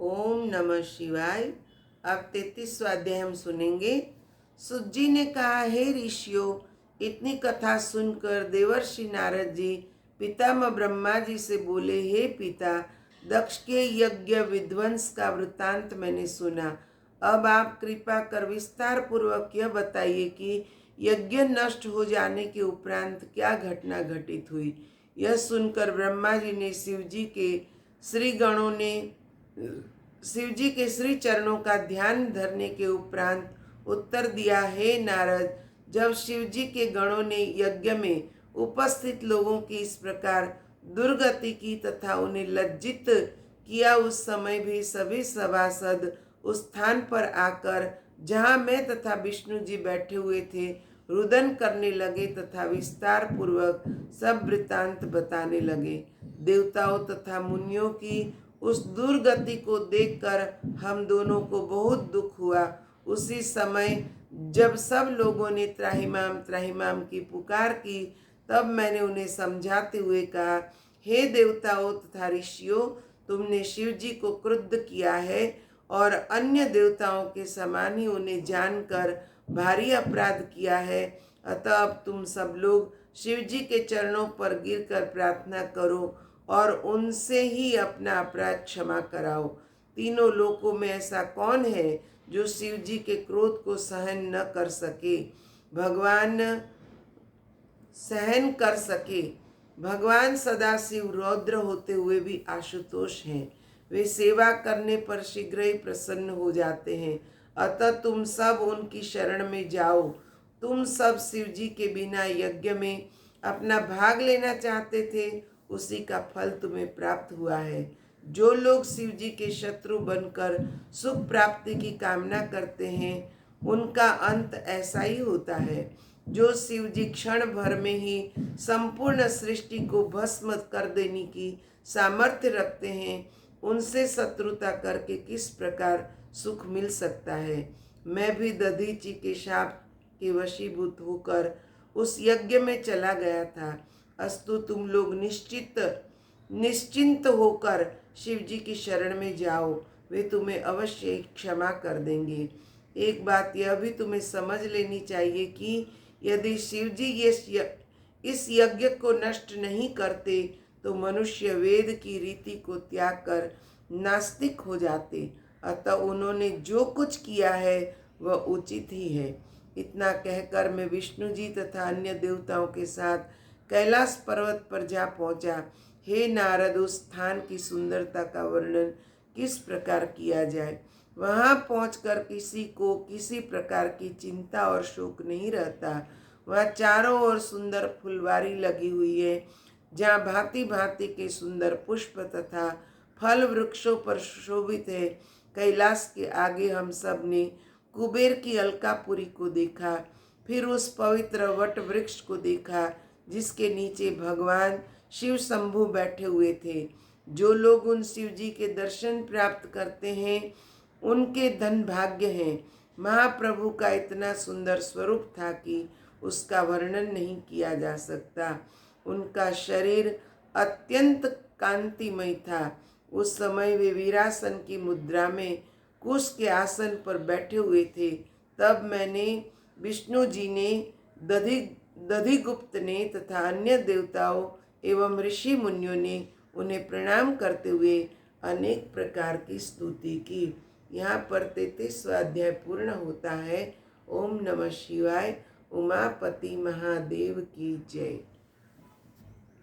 ओम नमः शिवाय। अब 33वां अध्याय हम सुनेंगे। सुत जी ने कहा, हे ऋषियों, इतनी कथा सुनकर देवर्षि नारद जी पितामह ब्रह्मा जी से बोले, हे पिता, दक्ष के यज्ञ विध्वंस का वृत्तांत मैंने सुना। अब आप कृपा कर विस्तार पूर्वक यह बताइए कि यज्ञ नष्ट हो जाने के उपरांत क्या घटना घटित हुई। यह सुनकर ब्रह्मा जी ने शिव जी के श्री चरणों का ध्यान धरने के उपरांत उत्तर दिया, हे नारद, जब शिव जी के गणों ने यज्ञ में उपस्थित लोगों की इस प्रकार दुर्गति की तथा उन्हें लज्जित किया, उस समय भी सभी सभासद उस स्थान पर आकर जहाँ मैं तथा विष्णु जी बैठे हुए थे रुदन करने लगे तथा विस्तार पूर्वक सब वृत्तांत बताने लगे। देवताओं तथा मुनियों की उस दुर्गति को देखकर हम दोनों को बहुत दुख हुआ। उसी समय जब सब लोगों ने त्राहिमाम त्राहिमाम की पुकार की, तब मैंने उन्हें समझाते हुए कहा, हे देवताओं तथा ऋषियों, तुमने शिव जी को क्रुद्ध किया है और अन्य देवताओं के समान ही उन्हें जानकर भारी अपराध किया है। अतः अब तुम सब लोग शिव जी के चरणों पर गिरकर प्रार्थना करो और उनसे ही अपना अपराध क्षमा कराओ। तीनों लोकों में ऐसा कौन है जो शिव जी के क्रोध को सहन न कर सके? भगवान सहन कर सके। भगवान सदाशिव रौद्र होते हुए भी आशुतोष हैं। वे सेवा करने पर शीघ्र ही प्रसन्न हो जाते हैं। अतः तुम सब उनकी शरण में जाओ। तुम सब शिव जी के बिना यज्ञ में अपना भाग लेना चाहते थे, उसी का फल तुम्हें प्राप्त हुआ है। जो लोग शिव जी के शत्रु बनकर सुख प्राप्ति की कामना करते हैं, उनका अंत ऐसा ही होता है। जो शिव जी क्षण भर में ही संपूर्ण सृष्टि को भस्म कर देने की सामर्थ्य रखते हैं, उनसे शत्रुता करके किस प्रकार सुख मिल सकता है। मैं भी दधीचि के शाप के वशीभूत होकर उस यज्ञ में चला गया था। अस्तु, तुम लोग निश्चिंत होकर शिव जी की शरण में जाओ, वे तुम्हें अवश्य क्षमा कर देंगे। एक बात यह भी तुम्हें समझ लेनी चाहिए कि यदि शिव जी इस यज्ञ को नष्ट नहीं करते तो मनुष्य वेद की रीति को त्याग कर नास्तिक हो जाते। अतः उन्होंने जो कुछ किया है वह उचित ही है। इतना कहकर मैं विष्णु जी तथा अन्य देवताओं के साथ कैलाश पर्वत पर जा पहुंचा। हे नारद, उस स्थान की सुंदरता का वर्णन किस प्रकार किया जाए। वहां पहुंचकर किसी को किसी प्रकार की चिंता और शोक नहीं रहता। वहाँ चारों ओर सुंदर फुलवारी लगी हुई है, जहाँ भांति भांति के सुंदर पुष्प तथा फल वृक्षों पर शोभित है। कैलाश के आगे हम सब ने कुबेर की अलकापुरी को देखा। फिर उस पवित्र वट वृक्ष को देखा जिसके नीचे भगवान शिव शंभु बैठे हुए थे। जो लोग उन शिव जी के दर्शन प्राप्त करते हैं, उनके धन भाग्य हैं। महाप्रभु का इतना सुंदर स्वरूप था कि उसका वर्णन नहीं किया जा सकता। उनका शरीर अत्यंत कांतिमय था। उस समय वे वीरासन की मुद्रा में कुश के आसन पर बैठे हुए थे। तब मैंने, विष्णु जी ने, दधिगुप्त ने तथा अन्य देवताओं एवं ऋषि मुनियों ने उन्हें प्रणाम करते हुए अनेक प्रकार की स्तुति की। यहाँ पर 33वां अध्याय पूर्ण होता है। ओम नमः शिवाय। उमापति महादेव की जय।